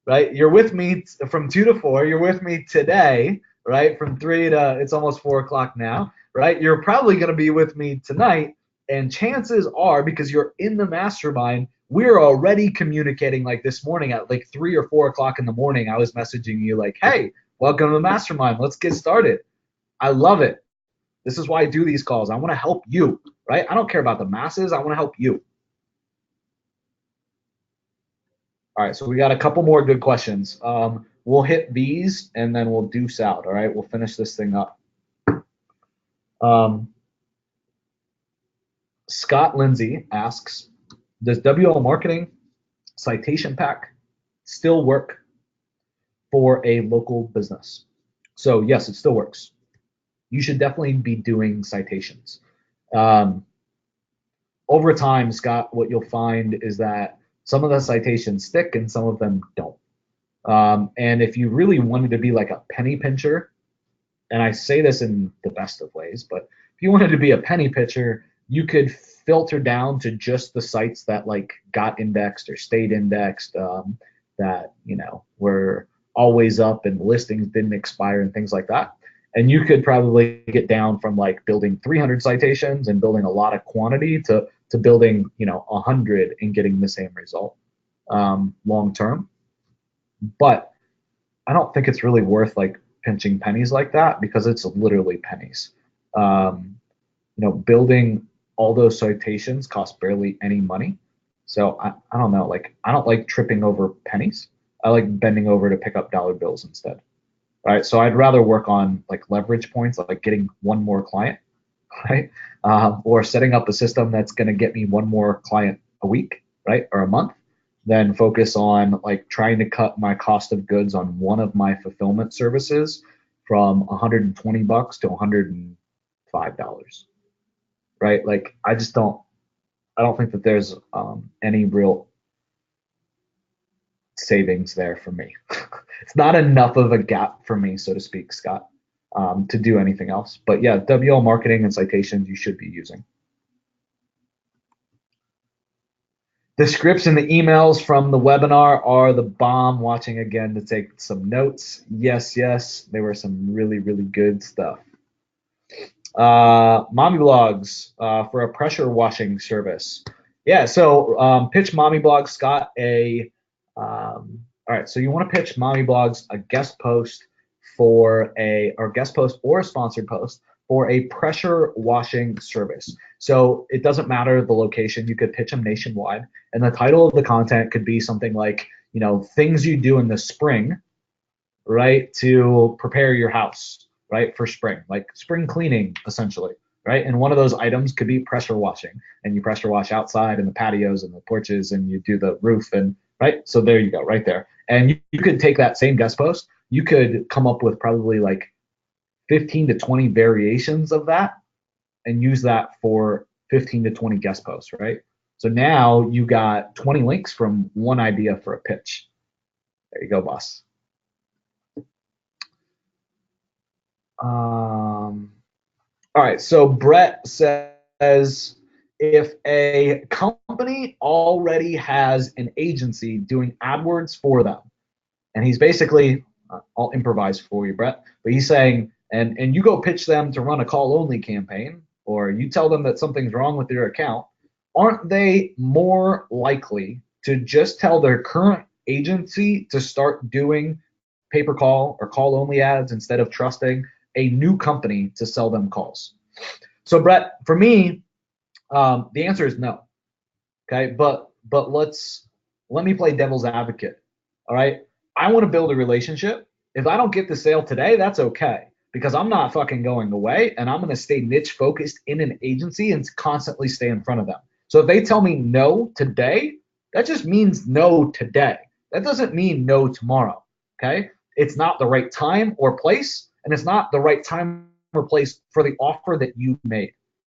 right? You're with me from 2 to 4. You're with me today, right? From 3 to, it's almost 4 o'clock now, right? You're probably going to be with me tonight. And chances are, because you're in the mastermind, we're already communicating. Like this morning at like 3 or 4 o'clock in the morning, I was messaging you like, hey, welcome to the mastermind. Let's get started. I love it. This is why I do these calls. I want to help you, right? I don't care about the masses. I want to help you. All right, so we got a couple more good questions. We'll hit these and then we'll deuce out. All right, we'll finish this thing up. Scott Lindsay asks, does WL Marketing Citation Pack still work for a local business? So yes, it still works. You should definitely be doing citations. Over time, Scott, what you'll find is that some of the citations stick and some of them don't. And if you really wanted to be like a penny pincher, and I say this in the best of ways, but if you wanted to be a penny pincher, you could filter down to just the sites that like got indexed or stayed indexed, that were always up and listings didn't expire and things like that. And you could probably get down from like building 300 citations and building a lot of quantity to building 100 and getting the same result long term. But I don't think it's really worth like pinching pennies like that because it's literally pennies. Building all those citations costs barely any money. So I don't know, like I don't like tripping over pennies. I like bending over to pick up dollar bills instead. Right. So I'd rather work on like leverage points, like getting one more client, right? Or setting up a system that's going to get me one more client a week, right? Or a month, then focus on like trying to cut my cost of goods on one of my fulfillment services from $120 to $105, right? Like I don't think that there's any real savings there for me. It's not enough of a gap for me, so to speak, Scott, to do anything else. But yeah, WL marketing and citations you should be using. The scripts and the emails from the webinar are the bomb. Watching again to take some notes. Yes, they were some really, really good stuff. Mommy blogs for a pressure washing service. Yeah, so pitch mommy blogs, Scott, all right, so you want to pitch mommy blogs a guest post or a sponsored post for a pressure washing service. So it doesn't matter the location. You could pitch them nationwide, and the title of the content could be something like, things you do in the spring, right, to prepare your house, right, for spring, like spring cleaning, essentially, right? And one of those items could be pressure washing, and you pressure wash outside and the patios and the porches, and you do the roof, and right, so there you go, right there. And you could take that same guest post, you could come up with probably like 15 to 20 variations of that and use that for 15 to 20 guest posts, right? So now you got 20 links from one idea for a pitch. There you go, boss. All right, so Brett says, if a company already has an agency doing AdWords for them, and he's basically, I'll improvise for you, Brett, but he's saying, and you go pitch them to run a call-only campaign, or you tell them that something's wrong with their account, aren't they more likely to just tell their current agency to start doing pay-per-call or call-only ads instead of trusting a new company to sell them calls? So Brett, for me, the answer is no. Okay, but let me play devil's advocate. All right, I want to build a relationship. If I don't get the sale today, that's okay, because I'm not fucking going away, and I'm going to stay niche focused in an agency and constantly stay in front of them. So if they tell me no today, that just means no today. That doesn't mean no tomorrow. Okay, it's not the right time or place, and it's not the right time or place for the offer that you made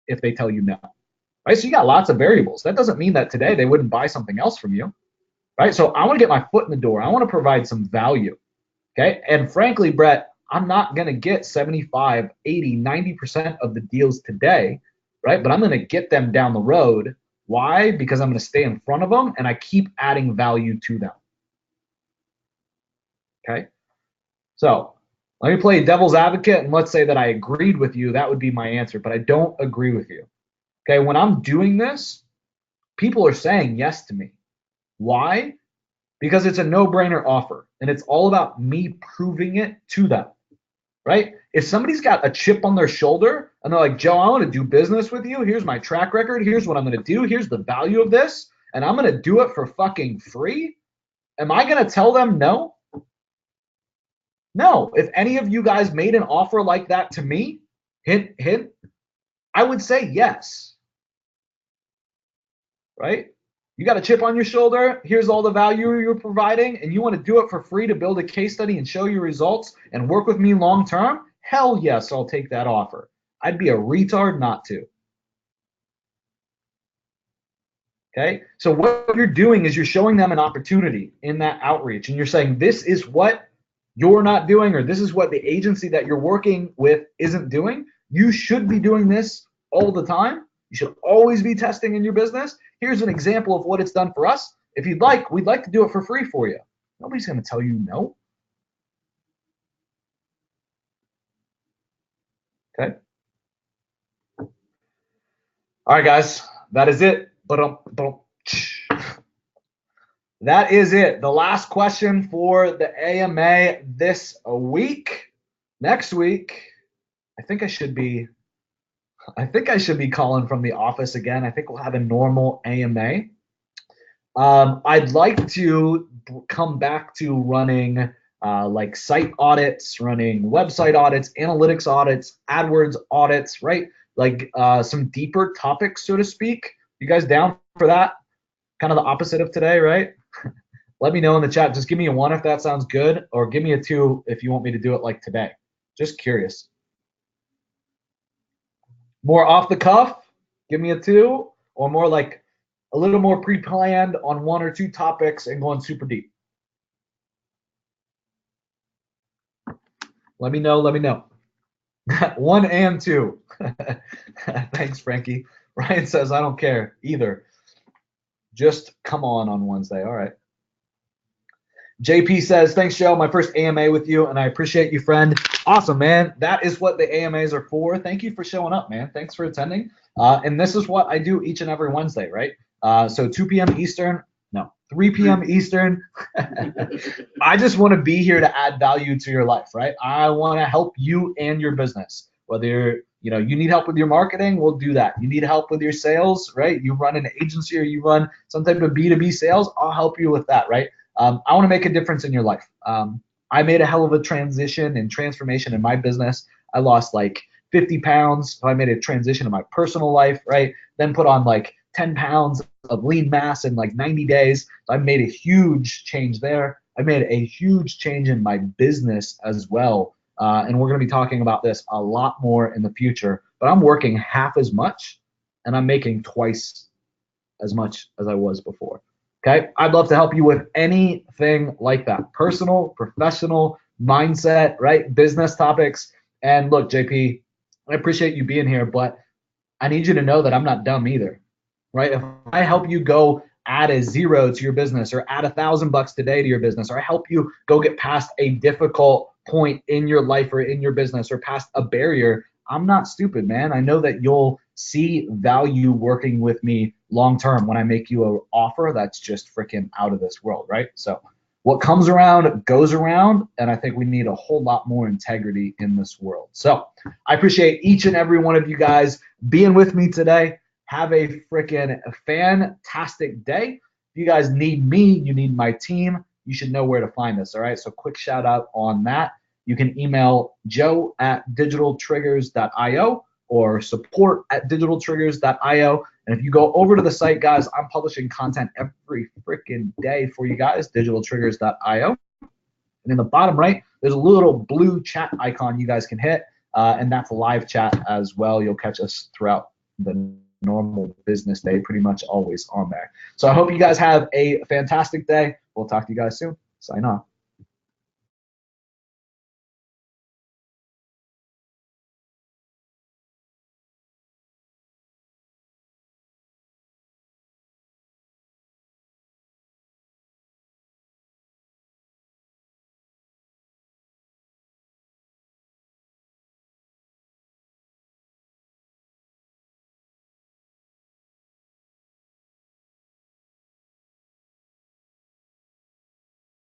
if they tell you no. Right? So you got lots of variables. That doesn't mean that today they wouldn't buy something else from you. Right? So I want to get my foot in the door. I want to provide some value. Okay? And frankly, Brett, I'm not going to get 75, 80, 90% of the deals today, right? But I'm going to get them down the road. Why? Because I'm going to stay in front of them and I keep adding value to them. Okay? So let me play devil's advocate, and let's say that I agreed with you. That would be my answer, but I don't agree with you. Okay, when I'm doing this, people are saying yes to me. Why? Because it's a no-brainer offer, and it's all about me proving it to them, right? If somebody's got a chip on their shoulder and they're like, Joe, I want to do business with you. Here's my track record. Here's what I'm going to do. Here's the value of this, and I'm going to do it for fucking free. Am I going to tell them no? No. If any of you guys made an offer like that to me, hint, hint, I would say yes. Right? You got a chip on your shoulder. Here's all the value you're providing, and you want to do it for free to build a case study and show your results and work with me long term? Hell yes, I'll take that offer. I'd be a retard not to. Okay? So what you're doing is you're showing them an opportunity in that outreach, and you're saying, this is what you're not doing, or this is what the agency that you're working with isn't doing. You should be doing this all the time. You should always be testing in your business. Here's an example of what it's done for us. If you'd like, we'd like to do it for free for you. Nobody's going to tell you no. Okay. All right, guys. That is it. That is it. The last question for the AMA this week. Next week, I think I should be calling from the office again. I think we'll have a normal AMA. I'd like to come back to running like site audits, running website audits, analytics audits, AdWords audits, right? Like some deeper topics, so to speak. You guys down for that? Kind of the opposite of today, right? Let me know in the chat. Just give me a 1 if that sounds good, or give me a 2 if you want me to do it like today. Just curious. More off the cuff, give me a 2, or more like a little more pre-planned on 1 or 2 topics and going super deep. Let me know. 1 and 2. Thanks, Frankie. Ryan says, I don't care either. Just come on Wednesday. All right. JP says, thanks, Joe. My first AMA with you, and I appreciate you, friend. Awesome, man. That is what the AMAs are for. Thank you for showing up, man. Thanks for attending. And this is what I do each and every Wednesday, right? So 2 p.m. Eastern, no, 3 p.m. Eastern. I just want to be here to add value to your life, right? I want to help you and your business. Whether you need help with your marketing, we'll do that. You need help with your sales, right? You run an agency or you run some type of B2B sales, I'll help you with that, right? I want to make a difference in your life. I made a hell of a transition and transformation in my business. I lost like 50 pounds. So I made a transition in my personal life, right? Then put on like 10 pounds of lean mass in like 90 days. So I made a huge change there. I made a huge change in my business as well And we're going to be talking about this a lot more in the future. But I'm working half as much, and I'm making twice as much as I was before. Okay, I'd love to help you with anything like that, personal, professional, mindset, right? Business topics. And look, JP, I appreciate you being here, but I need you to know that I'm not dumb either, right? If I help you go add a zero to your business or add $1,000 today to your business, or I help you go get past a difficult point in your life or in your business or past a barrier, I'm not stupid, man. I know that you'll see value working with me long term when I make you an offer that's just freaking out of this world, right? So what comes around goes around, and I think we need a whole lot more integrity in this world. So I appreciate each and every one of you guys being with me today. Have a freaking fantastic day. If you guys need me, you need my team, you should know where to find us, all right? So quick shout out on that. You can email joe@digitaltriggers.io or support@digitaltriggers.io. And if you go over to the site, guys, I'm publishing content every freaking day for you guys, digitaltriggers.io. And in the bottom right, there's a little blue chat icon you guys can hit, and that's live chat as well. You'll catch us throughout the normal business day, pretty much always on there. So I hope you guys have a fantastic day. We'll talk to you guys soon. Sign off.